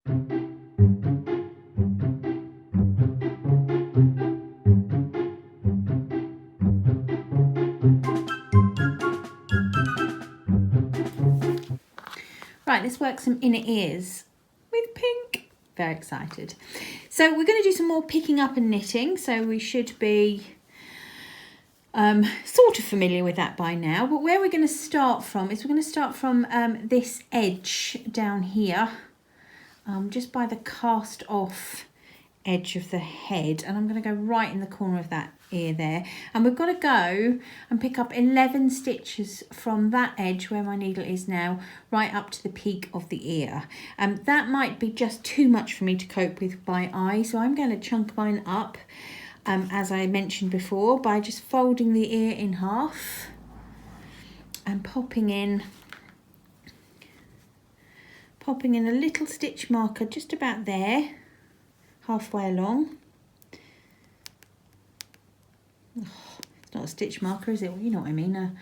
Right, let's work some inner ears with pink. Very excited. So we're going to do some more picking up and knitting. So we should be sort of familiar with that by now. But where we're going to start from is we're going to start from this edge down here, just by the cast off edge of the head. And I'm going to go right in the corner of that ear there, and we've got to go and pick up 11 stitches from that edge where my needle is now right up to the peak of the ear. That might be just too much for me to cope with by eye, so I'm going to chunk mine up, as I mentioned before, by just folding the ear in half and popping in a little stitch marker just about there, halfway along. It's not a stitch marker, is it? Well, you know what I mean, a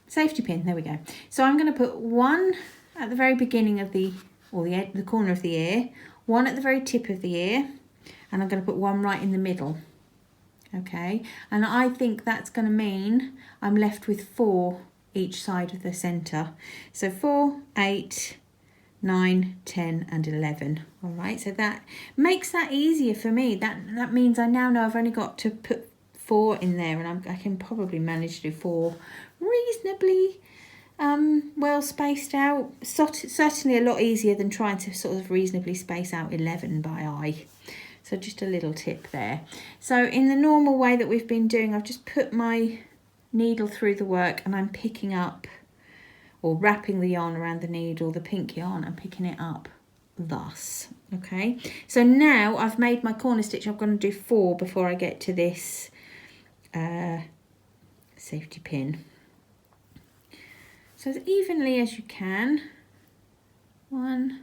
safety pin. There we go. So I'm going to put one at the very beginning of the corner of the ear, one at the very tip of the ear, and I'm going to put one right in the middle. Okay, and I think that's going to mean I'm left with 4 each side of the centre. So 4, 8, 9, 10 and 11. All right, so that makes that easier for me. That means I now know I've only got to put 4 in there, and I can probably manage to do 4 reasonably well spaced out. Certainly a lot easier than trying to sort of reasonably space out 11 by eye. So just a little tip there. So in the normal way that we've been doing, I've just put my needle through the work and I'm picking up or wrapping the yarn around the needle, the pink yarn, and picking it up thus. Okay, so now I've made my corner stitch. I'm going to do 4 before I get to this safety pin. So as evenly as you can. 1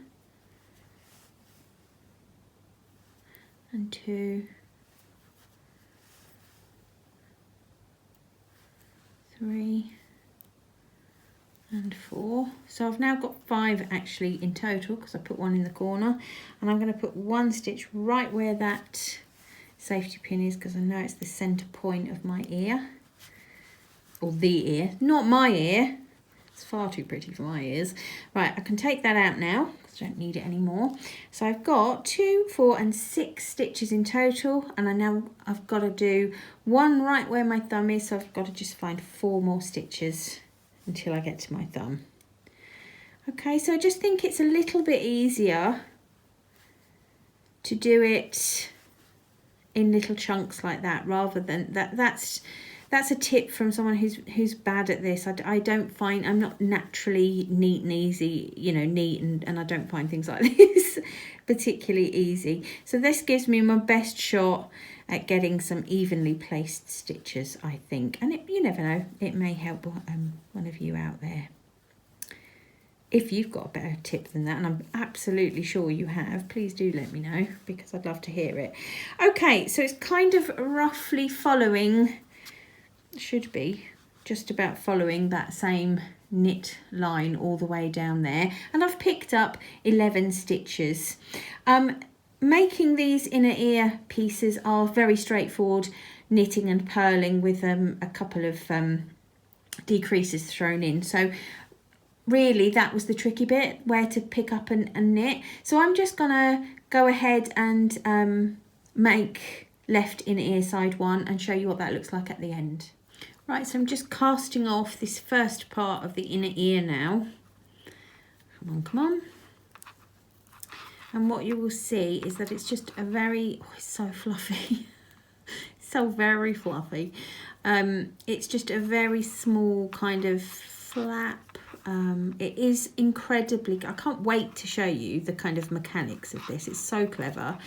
and 2, 3 and 4. So I've now got 5 actually in total because I put 1 in the corner, and I'm going to put 1 stitch right where that safety pin is because I know it's the center point of my ear, or the ear, not my ear. It's far too pretty for my ears. Right, I can take that out now because I don't need it anymore. So I've got 2, 4 and 6 stitches in total, and I've got to do 1 right where my thumb is, so I've got to just find 4 more stitches until I get to my thumb. Okay, so I just think it's a little bit easier to do it in little chunks like that, rather than that's a tip from someone who's bad at this. I'm not naturally neat and easy, neat, and I don't find things like this particularly easy. So this gives me my best shot at getting some evenly placed stitches, I think. And you never know, it may help one of you out there. If you've got a better tip than that, and I'm absolutely sure you have, please do let me know because I'd love to hear it. Okay, so it's kind of roughly following, should be just about following that same knit line all the way down there, and I've picked up 11 stitches. Making these inner ear pieces are very straightforward, knitting and purling with a couple of decreases thrown in. So really that was the tricky bit, where to pick up and knit. So I'm just gonna go ahead and make left inner ear side 1 and show you what that looks like at the end. Right, so I'm just casting off this first part of the inner ear now. Come on. And what you will see is that it's just it's so fluffy. So very fluffy. It's just a very small kind of flap. It is incredibly, I can't wait to show you the kind of mechanics of this. It's so clever.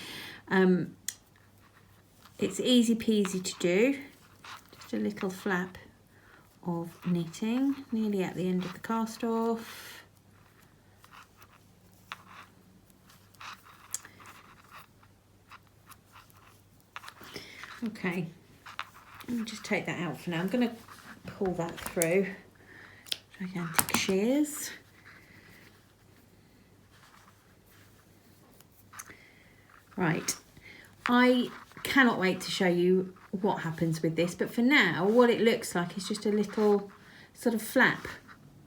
It's easy peasy to do. Just a little flap of knitting, nearly at the end of the cast off. Okay, let me just take that out for now. I'm going to pull that through. Gigantic shears. Right, I cannot wait to show you what happens with this, but for now what it looks like is just a little sort of flap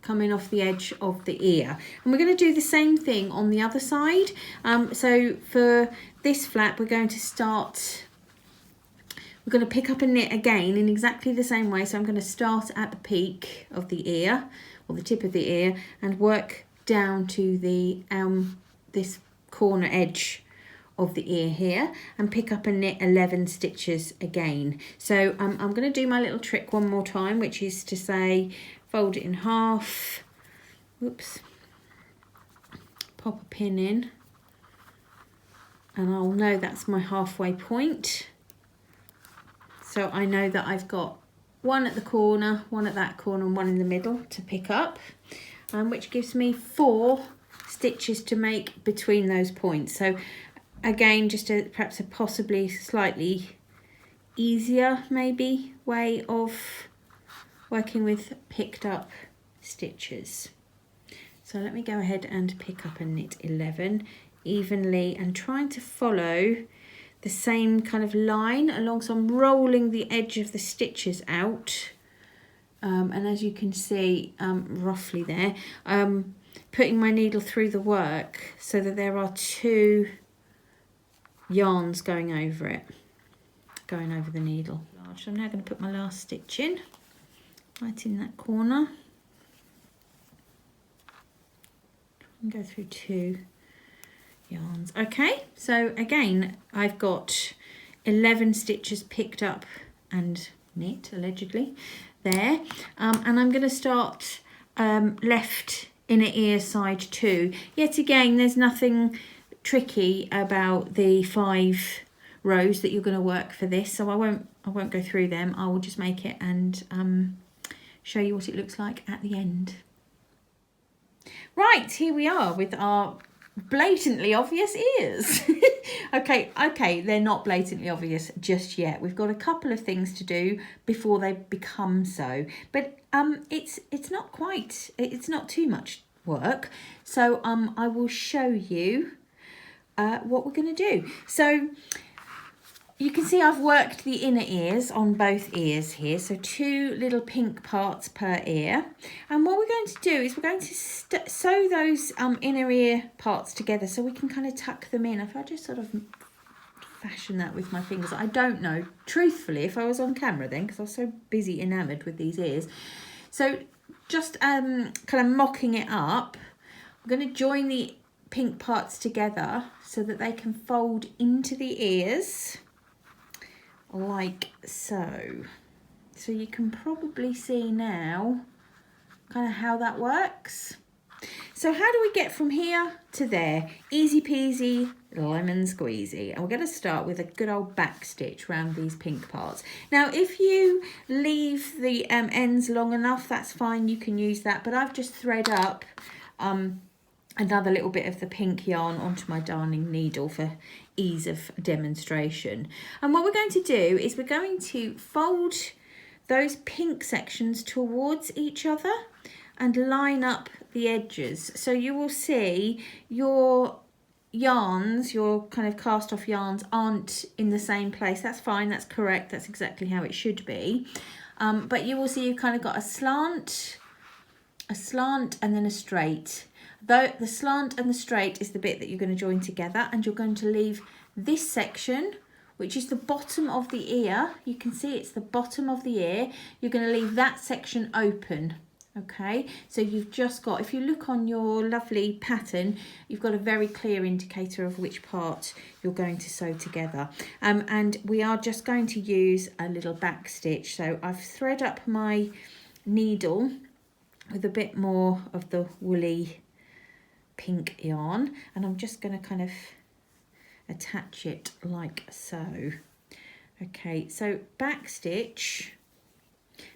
coming off the edge of the ear, and we're going to do the same thing on the other side. So for this flap we're going to pick up a knit again in exactly the same way. So I'm going to start at the peak of the ear, or the tip of the ear, and work down to the this corner edge of the ear here, and pick up and knit 11 stitches again. So I'm going to do my little trick one more time, which is to say fold it in half, whoops, pop a pin in, and I'll know that's my halfway point. So I know that I've got one at the corner, one at that corner, and one in the middle to pick up, which gives me 4 stitches to make between those points. So again, just perhaps a possibly slightly easier maybe way of working with picked up stitches. So let me go ahead and pick up and knit 11 evenly, and trying to follow the same kind of line along. So I'm rolling the edge of the stitches out, and as you can see roughly there, putting my needle through the work so that there are 2 yarns going over it, going over the needle. So I'm now going to put my last stitch in, right in that corner, and go through 2 yarns. Okay, so again I've got 11 stitches picked up and knit allegedly there, and I'm going to start left inner ear side 2. Yet again, there's nothing tricky about the 5 rows that you're going to work for this, so I won't go through them. I will just make it and show you what it looks like at the end. Right, here we are with our blatantly obvious ears. okay, they're not blatantly obvious just yet. We've got a couple of things to do before they become so, but it's not too much work. So I will show you what we're going to do. So you can see I've worked the inner ears on both ears here, so 2 little pink parts per ear. And what we're going to do is we're going to sew those inner ear parts together so we can kind of tuck them in. If I just sort of fashion that with my fingers, I don't know, truthfully, if I was on camera then, because I was so busy enamoured with these ears. So just kind of mocking it up, I'm going to join the pink parts together so that they can fold into the ears, like so. So you can probably see now kind of how that works. So how do we get from here to there? Easy peasy, lemon squeezy. And we're going to start with a good old back stitch around these pink parts. Now if you leave the ends long enough, that's fine, you can use that, but I've just thread up another little bit of the pink yarn onto my darning needle for ease of demonstration. And what we're going to do is we're going to fold those pink sections towards each other and line up the edges. So you will see your yarns, your kind of cast off yarns, aren't in the same place. That's fine, that's correct, that's exactly how it should be. But you will see you've kind of got a slant, and then a straight. Though the slant and the straight is the bit that you're going to join together, and you're going to leave this section, which is the bottom of the ear. You can see it's the bottom of the ear. You're going to leave that section open. Okay, so you've just got, if you look on your lovely pattern, you've got a very clear indicator of which part you're going to sew together. And we are just going to use a little back stitch. So I've thread up my needle with a bit more of the woolly pink yarn, and I'm just going to kind of attach it like so. Okay, so back stitch.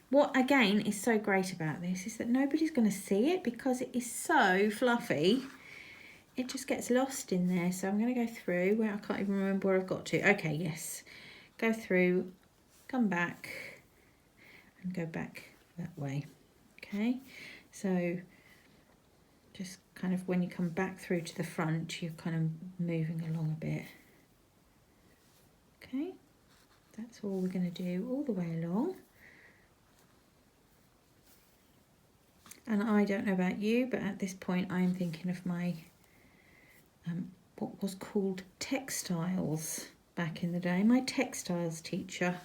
What again is so great about this is that nobody's going to see it because it is so fluffy. It just gets lost in there. So I'm going to go through where I can't even remember where I've got to. Okay, yes. Go through, come back, and go back that way. Okay, so just kind of when you come back through to the front, you're kind of moving along a bit. Okay, that's all we're going to do all the way along. And I don't know about you, but at this point I am thinking of my what was called textiles back in the day. My textiles teacher,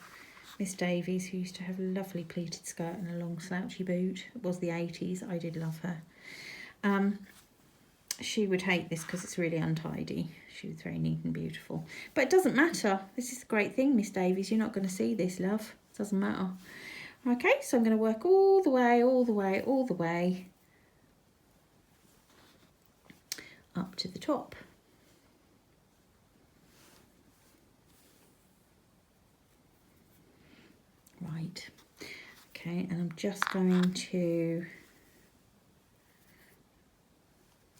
Miss Davies, who used to have a lovely pleated skirt and a long slouchy boot. It was the 80s. I did love her. She would hate this because it's really untidy. She was very neat and beautiful. But it doesn't matter. This is the great thing, Miss Davies. You're not going to see this, love. It doesn't matter. Okay, so I'm going to work all the way, all the way, all the way up to the top. Right. Okay, and I'm just going to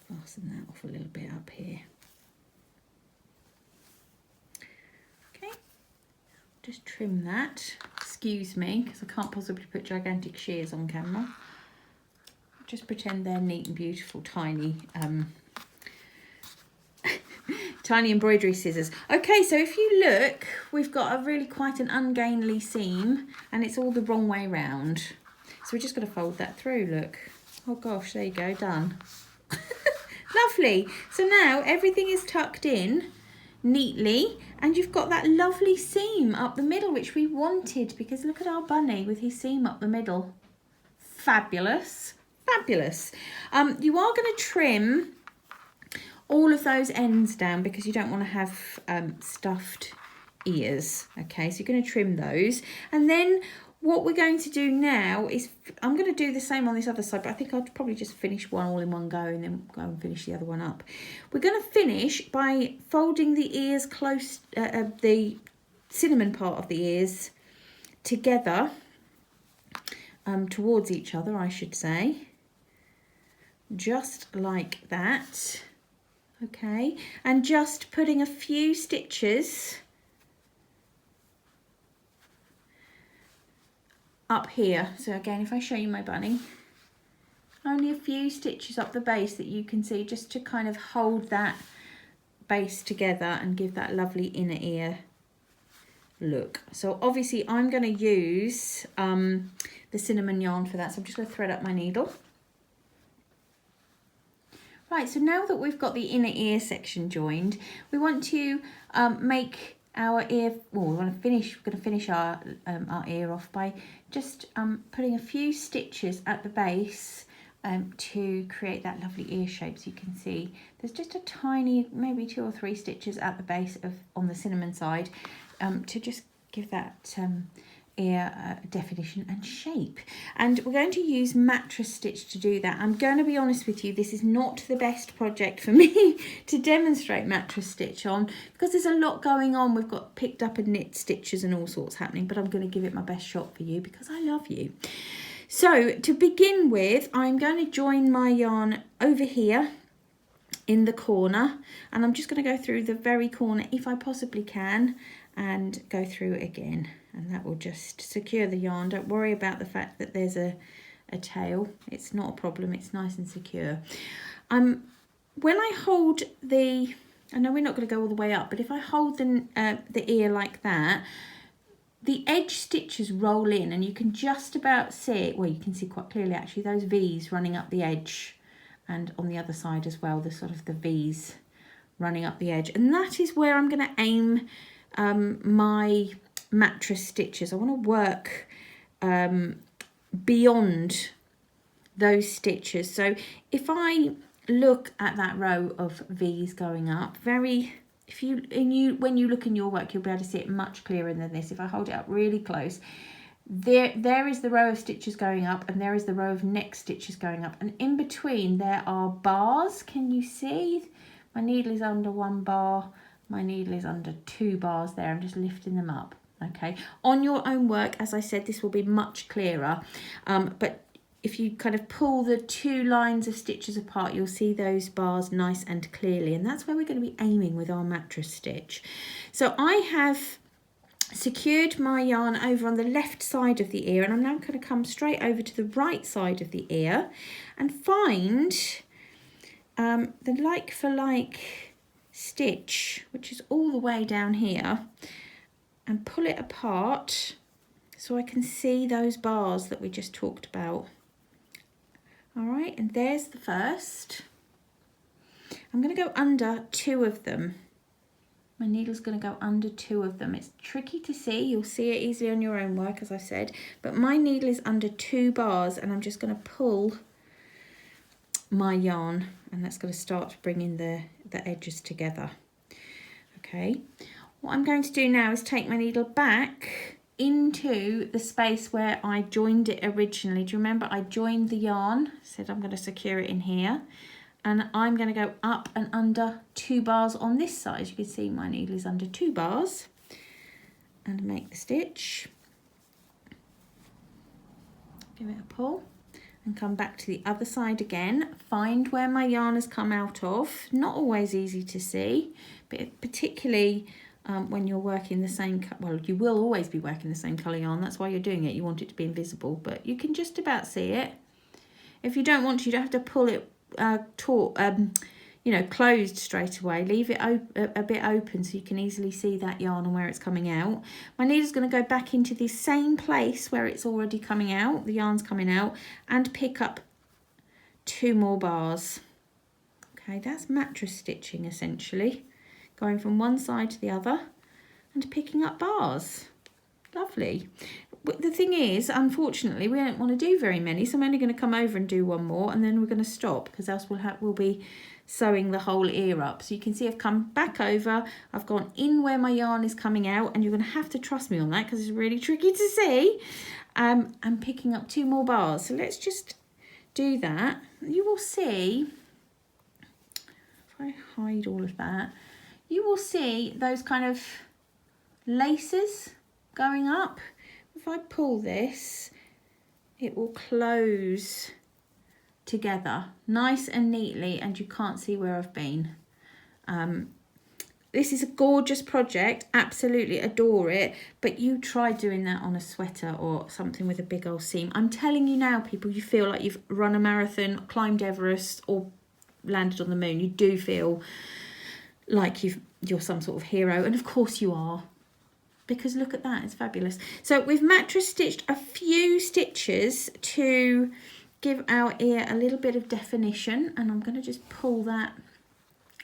fasten that off a little bit up here. Okay, just trim that. Excuse me, because I can't possibly put gigantic shears on camera. Just pretend they're neat and beautiful, tiny tiny embroidery scissors. Okay, so if you look, we've got a really quite an ungainly seam, and it's all the wrong way round. So we're just going to fold that through, look. Oh gosh, there you go, done. Lovely. So now everything is tucked in neatly, and you've got that lovely seam up the middle, which we wanted, because look at our bunny with his seam up the middle. Fabulous. Fabulous. You are going to trim all of those ends down because you don't want to have stuffed ears. Okay, so you're going to trim those, and then what we're going to do now is I'm going to do the same on this other side, but I think I'll probably just finish one all in one go and then go and finish the other one up. We're going to finish by folding the ears close, the cinnamon part of the ears together towards each other, I should say, just like that. Okay, and just putting a few stitches up here. So again, if I show you my bunny, only a few stitches up the base that you can see, just to kind of hold that base together and give that lovely inner ear look. So obviously I'm going to use the cinnamon yarn for that, so I'm just going to thread up my needle. Right, so now that we've got the inner ear section joined, we want to make our ear, well, we're going to finish our ear off by just putting a few stitches at the base to create that lovely ear shape. So you can see there's just a tiny, maybe 2 or 3 stitches at the base of on the cinnamon side to just give that ear definition and shape. And we're going to use mattress stitch to do that. I'm going to be honest with you, this is not the best project for me to demonstrate mattress stitch on because there's a lot going on. We've got picked up and knit stitches and all sorts happening, but I'm going to give it my best shot for you because I love you. So to begin with, I'm going to join my yarn over here in the corner, and I'm just going to go through the very corner if I possibly can and go through it again, and that will just secure the yarn. Don't worry about the fact that there's a tail, it's not a problem, it's nice and secure. When I hold the, I know we're not going to go all the way up, but if I hold the ear like that, the edge stitches roll in and you can just about see it, well, you can see quite clearly actually those V's running up the edge, and on the other side as well, the sort of the V's running up the edge, and that is where I'm going to aim my mattress stitches. I want to work beyond those stitches. So if I look at that row of V's going up, when you look in your work, you'll be able to see it much clearer than this. If I hold it up really close, there is the row of stitches going up, and there is the row of neck stitches going up, and in between there are bars. Can you see? My needle is under 1 bar, my needle is under 2 bars there. I'm just lifting them up. Okay, on your own work, as I said, this will be much clearer, but if you kind of pull the 2 lines of stitches apart, you'll see those bars nice and clearly, and that's where we're going to be aiming with our mattress stitch. So I have secured my yarn over on the left side of the ear, and I'm now going to come straight over to the right side of the ear and find the like for like stitch, which is all the way down here, and pull it apart so I can see those bars that we just talked about. All right, and there's the first. I'm going to go under 2 of them. My needle's going to go under 2 of them. It's tricky to see. You'll see it easily on your own work, as I said. But my needle is under 2 bars, and I'm just going to pull my yarn, and that's going to start bringing the edges together. Okay. What I'm going to do now is take my needle back into the space where I joined it originally. Do you remember I joined the yarn? Said I'm going to secure it in here, and I'm going to go up and under 2 bars on this side. You can see my needle is under 2 bars, and make the stitch. Give it a pull and come back to the other side again. Find where my yarn has come out of. Not always easy to see, but particularly when you're working the same, well, you will always be working the same colour yarn. That's why you're doing it. You want it to be invisible, but you can just about see it. If you don't want to, you don't have to pull it closed straight away. Leave it a bit open so you can easily see that yarn and where it's coming out. My needle's going to go back into the same place where it's already coming out, the yarn's coming out, and pick up 2 more bars. Okay, that's mattress stitching essentially. Going from one side to the other and picking up bars. Lovely. But the thing is, unfortunately, we don't want to do very many, so I'm only going to come over and do 1 more, and then we're going to stop, because else we'll be sewing the whole ear up. So you can see I've come back over, I've gone in where my yarn is coming out, and you're going to have to trust me on that because it's really tricky to see. I'm picking up 2 more bars. So let's just do that. You will see, if I hide all of that, you will see those kind of laces going up. If I pull this, it will close together nice and neatly, and you can't see where I've been. This is a gorgeous project, absolutely adore it, but you try doing that on a sweater or something with a big old seam. I'm telling you now, people, you feel like you've run a marathon, climbed Everest, or landed on the moon. You do feel like you're some sort of hero, and of course you are, because look at that, it's fabulous. So we've mattress stitched a few stitches to give our ear a little bit of definition, and I'm going to just pull that.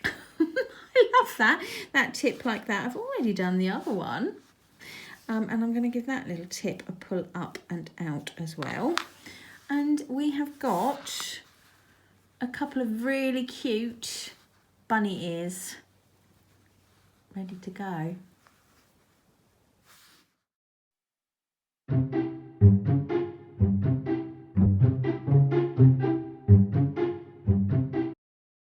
I love that tip like that. I've already done the other one, and I'm going to give that little tip a pull up and out as well. And we have got a couple of really cute bunny ears ready to go.